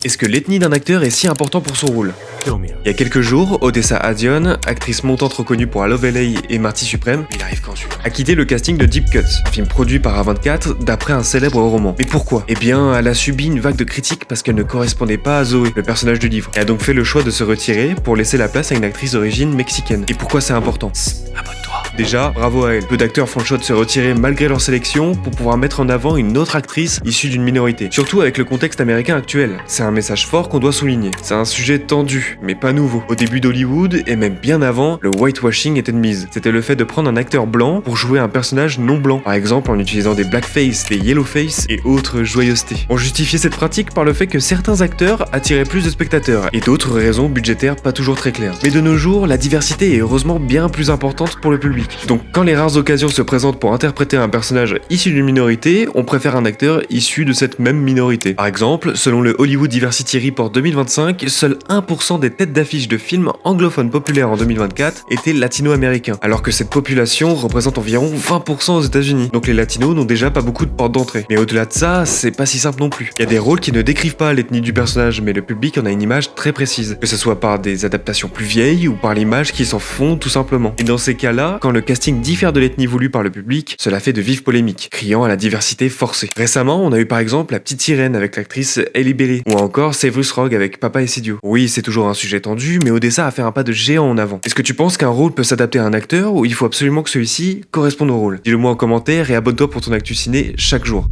Est-ce que l'ethnie d'un acteur est si important pour son rôle? Il y a quelques jours, Odessa Adion, actrice montante reconnue pour I Love LA et Marty Suprême, a quitté le casting de Deep Cut, un film produit par A24 d'après un célèbre roman. Mais pourquoi? Eh bien, elle a subi une vague de critiques parce qu'elle ne correspondait pas à Zoé, le personnage du livre, et a donc fait le choix de se retirer pour laisser la place à une actrice d'origine mexicaine. Et pourquoi c'est important? Abonne-toi. Déjà, bravo à elle. Peu d'acteurs font le choix de se retirer malgré leur sélection pour pouvoir mettre en avant une autre actrice issue d'une minorité. Surtout avec le contexte américain actuel. C'est un message fort qu'on doit souligner. C'est un sujet tendu, mais pas nouveau. Au début d'Hollywood, et même bien avant, le whitewashing était de mise. C'était le fait de prendre un acteur blanc pour jouer un personnage non blanc. Par exemple en utilisant des blackface, des yellowface et autres joyeusetés. On justifiait cette pratique par le fait que certains acteurs attiraient plus de spectateurs et d'autres raisons budgétaires pas toujours très claires. Mais de nos jours, la diversité est heureusement bien plus importante pour le public. Donc quand les rares occasions se présentent pour interpréter un personnage issu d'une minorité, on préfère un acteur issu de cette même minorité. Par exemple, selon le Hollywood Diversity Report 2025, seul 1% des têtes d'affiche de films anglophones populaires en 2024 étaient latino-américains, alors que cette population représente environ 20% aux États-Unis. Donc les latinos n'ont déjà pas beaucoup de portes d'entrée. Mais au-delà de ça, c'est pas si simple non plus. Il y a des rôles qui ne décrivent pas l'ethnie du personnage, mais le public en a une image très précise, que ce soit par des adaptations plus vieilles ou par l'image qui s'en font tout simplement. Et dans ces cas-là, quand le casting diffère de l'ethnie voulue par le public, cela fait de vives polémiques, criant à la diversité forcée. Récemment, on a eu par exemple La Petite Sirène avec l'actrice Halle Bailey, ou encore Severus Rogue avec Papa et Sidio. Oui, c'est toujours un sujet tendu, mais Odessa a fait un pas de géant en avant. Est-ce que tu penses qu'un rôle peut s'adapter à un acteur ou il faut absolument que celui-ci corresponde au rôle? Dis-le moi en commentaire et abonne-toi pour ton actu ciné chaque jour.